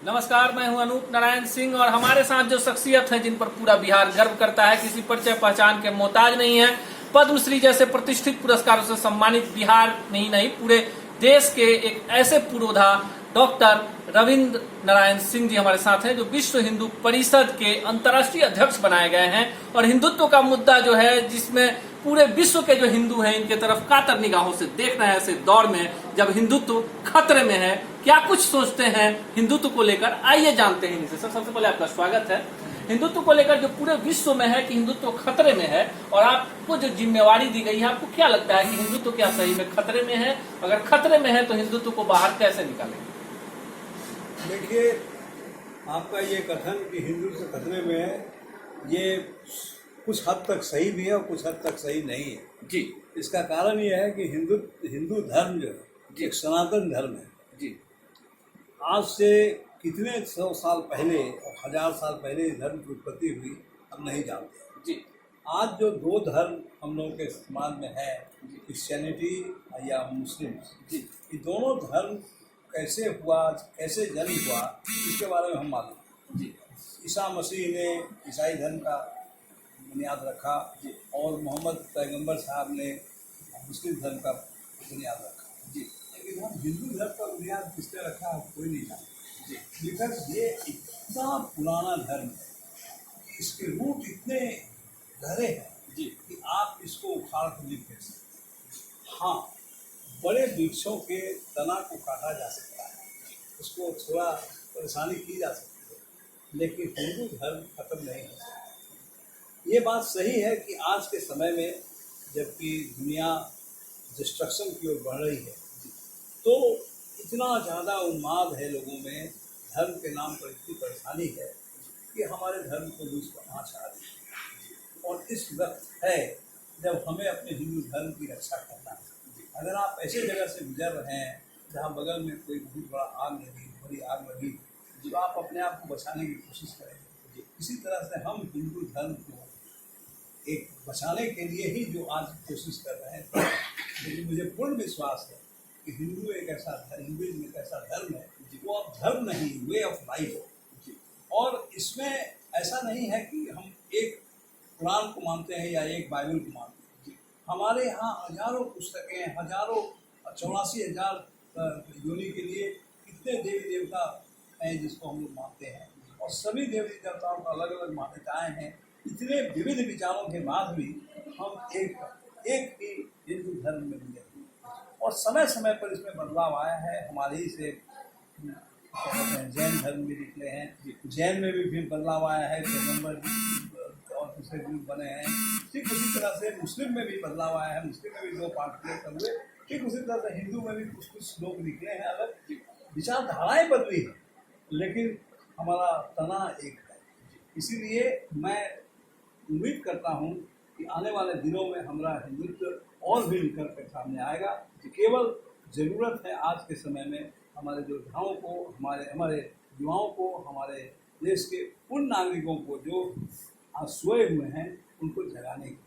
नमस्कार, मैं हूं अनूप नारायण सिंह और हमारे साथ जो शख्सियत है जिन पर पूरा बिहार गर्व करता है, किसी परिचय पहचान के मोहताज नहीं है, पद्मश्री जैसे प्रतिष्ठित पुरस्कारों से सम्मानित बिहार नहीं पूरे देश के एक ऐसे पुरोधा डॉक्टर रविंद्र नारायण सिंह जी हमारे साथ हैं, जो विश्व हिंदू परिषद के अंतर्राष्ट्रीय अध्यक्ष बनाए गए हैं। और हिंदुत्व का मुद्दा जो है, जिसमें पूरे विश्व के जो हिंदू हैं इनके तरफ कातर निगाहों से देख रहे हैं, ऐसे दौर में जब हिंदुत्व खतरे में है, क्या कुछ सोचते हैं हिंदुत्व को लेकर, आइए जानते हैं इनसे। सबसे पहले आपका स्वागत है। हिंदुत्व को लेकर जो पूरे विश्व में है कि हिंदुत्व खतरे में है, और आपको जो जिम्मेवारी दी गई है, आपको क्या लगता है कि हिंदुत्व क्या सही में खतरे में है? अगर खतरे में है तो हिंदुत्व को बाहर कैसे निकालेंगे? देखिए, आपका ये कथन कि हिंदुत्व खतरे में है, ये कुछ हद तक सही भी है और कुछ हद तक सही नहीं है जी। इसका कारण ये है कि हिंदू धर्म जो है एक सनातन धर्म है जी। आज से कितने 100 साल पहले और 1000 साल पहले इस धर्म की उत्पत्ति हुई हम नहीं जानते जी। आज जो दो धर्म हम लोगों के समाज में है, क्रिश्चियनिटी या मुस्लिम जी, ये दोनों धर्म कैसे हुआ, कैसे जन्म हुआ, इसके बारे में हम मालूम जी। ईसा मसीह ने ईसाई धर्म का बुनियाद रखा जी, और मोहम्मद पैगंबर साहब ने मुस्लिम धर्म का बुनियाद रखा जी। लेकिन हम हिंदू धर्म का बुनियाद किसने रखा है कोई नहीं जानता जी, बिकॉज ये इतना पुराना धर्म है, इसके रूट इतने गहरे हैं जी कि आप इसको उखाड़ कर नहीं फेंक सकते। हाँ, बड़े वृक्षों के तना को काटा जा सकता है, उसको थोड़ा परेशानी की जा सकती है, लेकिन हिंदू धर्म खत्म नहीं हो सकता। ये बात सही है कि आज के समय में जबकि दुनिया डिस्ट्रक्शन की ओर बढ़ रही है, तो इतना ज़्यादा उन्माद है लोगों में, धर्म के नाम पर इतनी परेशानी है कि हमारे धर्म को लूज पर आँच आ रही है। और इस वक्त है जब हमें अपने हिंदू धर्म की रक्षा करना है। अगर आप ऐसे जगह से गुजर रहे हैं जहाँ बगल में कोई बहुत बड़ी आग लगी, तो आप अपने आप को बचाने की कोशिश करें। इसी तरह से हम हिंदू धर्म को एक बचाने के लिए ही जो आज कोशिश कर रहे हैं, लेकिन मुझे पूर्ण विश्वास है कि हिंदुइज्म एक ऐसा धर्म है वो अब धर्म नहीं, वे ऑफ लाइफ है। और इसमें ऐसा नहीं है कि हम एक कुरान को मानते हैं या एक बाइबल को मानते हैं। हमारे यहाँ हजारों पुस्तकें, हजारों 84,000 योनि के लिए कितने देवी देवता हैं जिसको हम लोग मानते हैं, और सभी देवी देवताओं को अलग अलग मान्यताएं हैं। इतने विविध विचारों के बाद भी हम एक ही हिंदू धर्म में मिले, और समय समय पर इसमें बदलाव आया है। हमारे ही से जैन धर्म भी निकले हैं, जैन में भी फिर बदलाव आया है, पैगंबर और दूसरे ग्रुप बने हैं। ठीक उसी तरह से मुस्लिम में भी बदलाव आया है, मुस्लिम में भी 2 पार्ट क्लियर हुए। ठीक उसी तरह से हिंदू में भी कुछ लोग निकले हैं, अलग विचारधाराएं बदली हैं, लेकिन हमारा तना एक है। इसीलिए मैं उम्मीद करता हूँ कि आने वाले दिनों में हमारा हिंदुत्व और भी निकल कर सामने आएगा। केवल ज़रूरत है आज के समय में हमारे योद्धाओं को, हमारे युवाओं को, हमारे देश के उन नागरिकों को जो आज सोए हुए हैं, उनको जगाने की,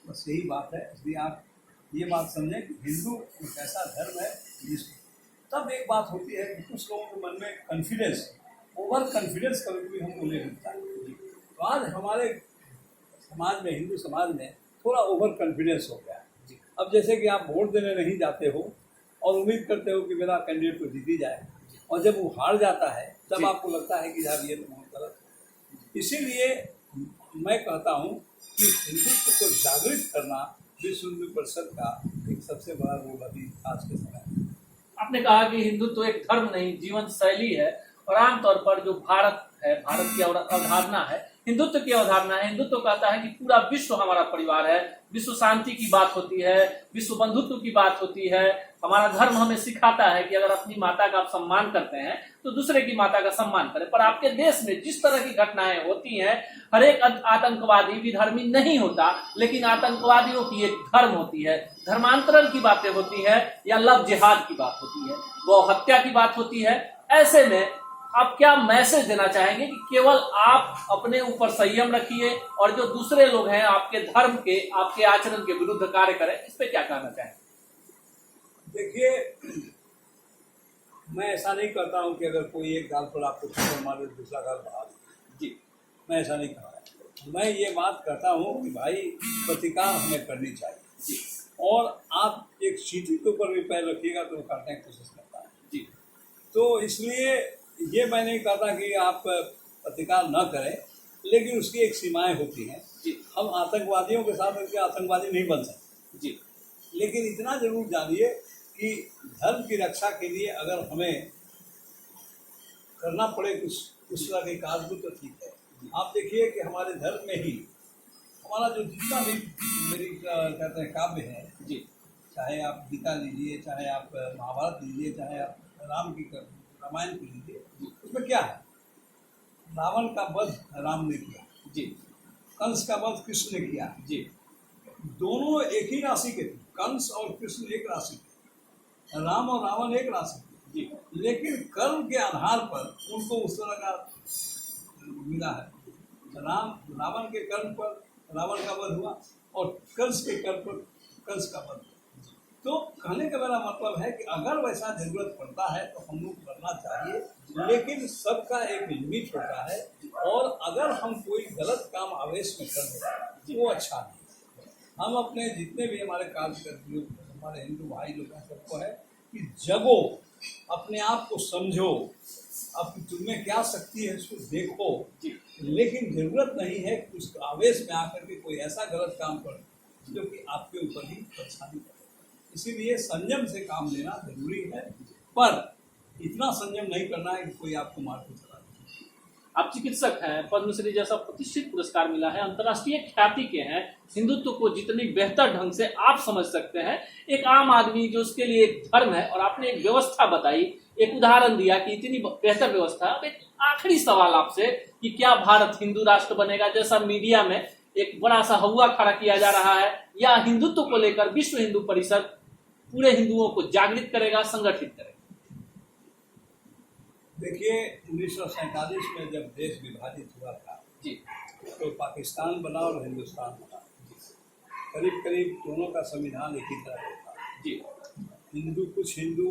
बस यही बात है। इसलिए आप ये बात समझें कि हिंदू एक ऐसा धर्म है जिसको तब एक बात होती है कि कुछ लोगों के मन में कॉन्फिडेंस, ओवर कॉन्फिडेंस कभी भी हमको ले मिलता है। तो आज हमारे समाज में, हिंदू समाज में थोड़ा ओवर कॉन्फिडेंस हो गया है। अब जैसे कि आप वोट देने नहीं जाते हो और उम्मीद करते हो कि मेरा कैंडिडेट तो जीती जाए, और जब वो हार जाता है तब आपको लगता है कि यार ये तो बहुत गलत है। इसीलिए मैं कहता हूँ कि हिंदुत्व को जागृत करना विश्व हिंदू परिषद का एक सबसे बड़ा रोल अभी आज के समय में। आपने कहा कि हिंदुत्व एक धर्म नहीं, जीवन शैली है, और आमतौर पर जो भारत है, भारत की अवधारणा है, हिंदुत्व की अवधारणा है। हिंदुत्व कहता है कि पूरा विश्व हमारा परिवार है, विश्व शांति की बात होती है, विश्व बंधुत्व की बात होती है। हमारा धर्म हमें सिखाता है कि अगर अपनी माता का आप सम्मान करते हैं तो दूसरे की माता का सम्मान करें। पर आपके देश में जिस तरह की घटनाएं होती हैं, हर एक आतंकवादी विधर्मी नहीं होता, लेकिन आतंकवादियों की एक धर्म होती है, धर्मांतरण की बातें होती है, या लव जिहाद की बात होती है, गौ हत्या की बात होती है। ऐसे में आप क्या मैसेज देना चाहेंगे कि केवल आप अपने ऊपर संयम रखिए और जो दूसरे लोग हैं आपके धर्म के, आपके आचरण के विरुद्ध कार्य करें? इस पे क्या कहना चाहेंगे? देखिए, मैं ऐसा नहीं करता हूँ कि अगर कोई एक गाल पर आपको थप्पड़ मारे तो दूसरा गाल बढ़ा दे। जी मैं ऐसा नहीं करता। मैं ये बात कहता हूँ कि भाई प्रतिकार हमें करनी चाहिए जी और आप एक चींटी के ऊपर भी पैर रखिएगा तो वो काटने की कोशिश करता है। जी तो इसलिए ये मैं नहीं कहता कि आप प्रतिकार न करें, लेकिन उसकी एक सीमाएं होती हैं। जी हम आतंकवादियों के साथ मिलकर आतंकवादी नहीं बन सकते, जी लेकिन इतना जरूर जानिए कि धर्म की रक्षा के लिए अगर हमें करना पड़े कुछ उस तरह के कार्य तो ठीक है। आप देखिए कि हमारे धर्म में ही हमारा जो जितना भी मेरी कहते हैं काव्य है, जी चाहे आप गीता लीजिए, चाहे आप महाभारत लीजिए, चाहे आप राम की रामायण की लीजिए, उसमें क्या है? रावण का वध राम ने किया, जी कंस का वध कृष्ण ने किया। जी दोनों एक ही राशि के थे, कंस और कृष्ण एक राशि थे, राम और रावण एक राशि थे, जी लेकिन कर्म के आधार पर उनको उस तरह का मिला है। रावण के कर्म पर रावण का वध हुआ और कंस के कर्म पर कंस का वध हुआ। तो कहने का मेरा मतलब है कि अगर वैसा जरूरत पड़ता है तो हम लोग करना चाहिए, लेकिन सबका एक लिमिट होता है। और अगर हम कोई गलत काम आवेश में कर दें वो अच्छा नहीं। हम अपने जितने भी हमारे कार्यकर्ता हमारे हिंदू भाई लोग हैं सबको है कि जगो, अपने आप को समझो, अब तुम्हें क्या शक्ति है उसको देखो, लेकिन जरूरत नहीं है कि उस आवेश में आकर के कोई ऐसा गलत काम कर जो कि आपके ऊपर ही परेशानी करे। इसीलिए संयम से काम लेना जरूरी है, पर इतना संयम नहीं करना है कि कोई आपको मार के चला जाए। आप चिकित्सक हैं, पद्मश्री जैसा प्रतिष्ठित पुरस्कार मिला है, अंतर्राष्ट्रीय ख्याति के हैं, हिंदुत्व को जितनी बेहतर ढंग से आप समझ सकते हैं, एक आम आदमी जो उसके लिए एक धर्म है, और आपने एक व्यवस्था बताई, एक उदाहरण दिया कि इतनी बेहतर व्यवस्था। अब एक आखिरी सवाल आपसे कि क्या भारत हिंदू राष्ट्र बनेगा, जैसा मीडिया में एक बड़ा सा हवा खड़ा किया जा रहा है, या हिंदुत्व को लेकर विश्व हिंदू परिषद पूरे हिंदुओं को जागृत करेगा, संगठित करेगा? देखिए 1947 में जब देश विभाजित हुआ था जी तो पाकिस्तान बना और हिंदुस्तान बना, करीब करीब दोनों का संविधान एक ही तरह का था। जी कुछ हिंदू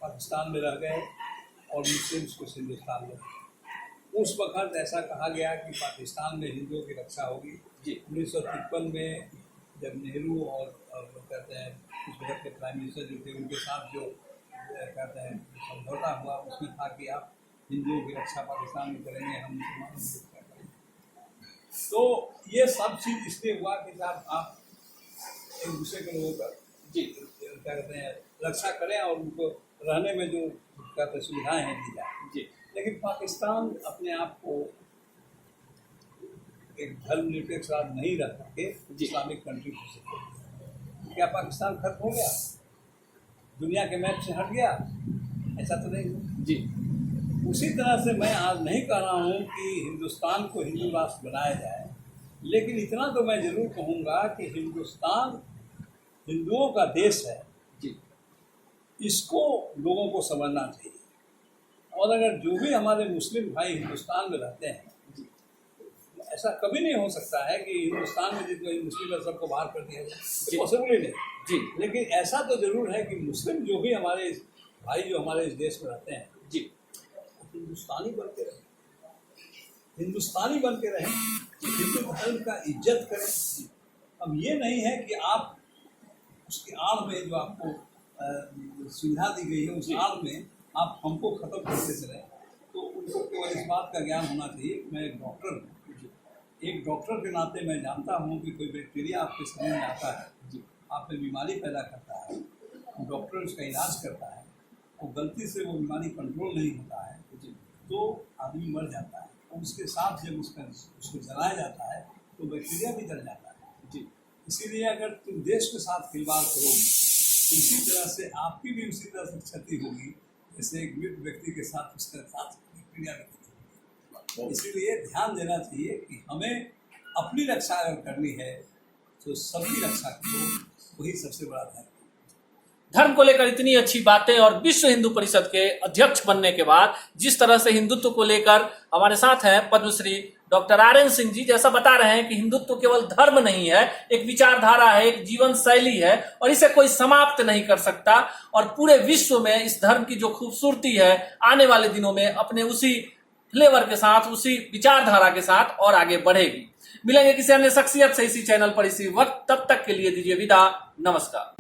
पाकिस्तान में रह गए और मुस्लिम्स कुछ हिंदुस्तान में। उस वक्त ऐसा कहा गया कि पाकिस्तान में हिंदुओं की रक्षा होगी। 1953 में जब नेहरू और कहते हैं उस वक्त के प्राइम मिनिस्टर जो थे उनके साथ जो कहते हैं समझौता हुआ, उसमें था कि आप हिंदुओं की रक्षा पाकिस्तान में करेंगे, हम मुसलमानों की रक्षा करेंगे। तो ये सब चीज़ इसलिए हुआ कि साहब आप एक दूसरे के लोगों का क्या कहते हैं रक्षा करें और उनको रहने में जो कहते हैं सुविधाएँ हैं दी जाए। लेकिन पाकिस्तान अपने आप को एक धर्मनिरपेक्ष राज्य नहीं रह सके, इस्लामिक कंट्री हो सके। क्या पाकिस्तान खत्म हो गया, दुनिया के मैप से हट गया? ऐसा तो नहीं जी। उसी तरह से मैं आज नहीं कह रहा हूँ कि हिंदुस्तान को हिंदू राष्ट्र बनाया जाए, लेकिन इतना तो मैं जरूर कहूँगा कि हिंदुस्तान हिंदुओं का देश है जी, इसको लोगों को समझना चाहिए। और अगर जो भी हमारे मुस्लिम भाई हिंदुस्तान में रहते हैं, ऐसा कभी नहीं हो सकता है कि हिंदुस्तान में जितने मुस्लिम है सबको बाहर कर दिया जाए, पॉसिबल ही नहीं जी। लेकिन ऐसा तो जरूर है कि मुस्लिम जो भी हमारे भाई जो हमारे इस देश में रहते हैं जी, हिंदुस्तानी बन के रहें, हिंदुस्तानी बन के रहें, हिंदू धर्म का इज्जत करें। अब ये नहीं है कि आप उसकी आड़ में जो आपको सुविधा दी गई है उस आड़ में आप हमको खत्म करते चले, तो उनको केवल इस बात का ज्ञान होना चाहिए। मैं एक डॉक्टर हूँ, एक डॉक्टर के नाते मैं जानता हूँ कि कोई बैक्टीरिया आपके शरीर में आता है, आप में बीमारी पैदा करता है, डॉक्टर उसका इलाज करता है, और गलती से वो बीमारी कंट्रोल नहीं होता है तो आदमी मर जाता है, और उसके साथ जब उसको जलाया जाता है तो बैक्टीरिया भी जल जाता है जी। इसीलिए अगर तुम देश के साथ खिलवाड़ करो उसी तरह से आपकी भी उसी तरह से क्षति होगी जैसे एक मृत व्यक्ति के साथ उसके साथ बैक्टीरिया भी। इसीलिए ध्यान देना चाहिए कि हमें अपनी रक्षा अगर करनी है तो सबकी रक्षा करो, वही सबसे बड़ा धर्म। धर्म को लेकर इतनी अच्छी बातें, और विश्व हिंदू परिषद के अध्यक्ष बनने के बाद जिस तरह से हिंदुत्व को लेकर हमारे साथ हैं पद्मश्री डॉक्टर RN सिंह जी जैसा बता रहे हैं कि हिंदुत्व केवल धर्म नहीं है, एक विचारधारा है, एक जीवन शैली है और इसे कोई समाप्त नहीं कर सकता। और पूरे विश्व में इस धर्म की जो खूबसूरती है आने वाले दिनों में अपने उसी फ्लेवर के साथ, उसी विचारधारा के साथ और आगे बढ़ेगी। मिलेंगे किसी अन्य शख्सियत से इसी चैनल पर इसी वक्त, तब तक के लिए दीजिए विदा, नमस्कार।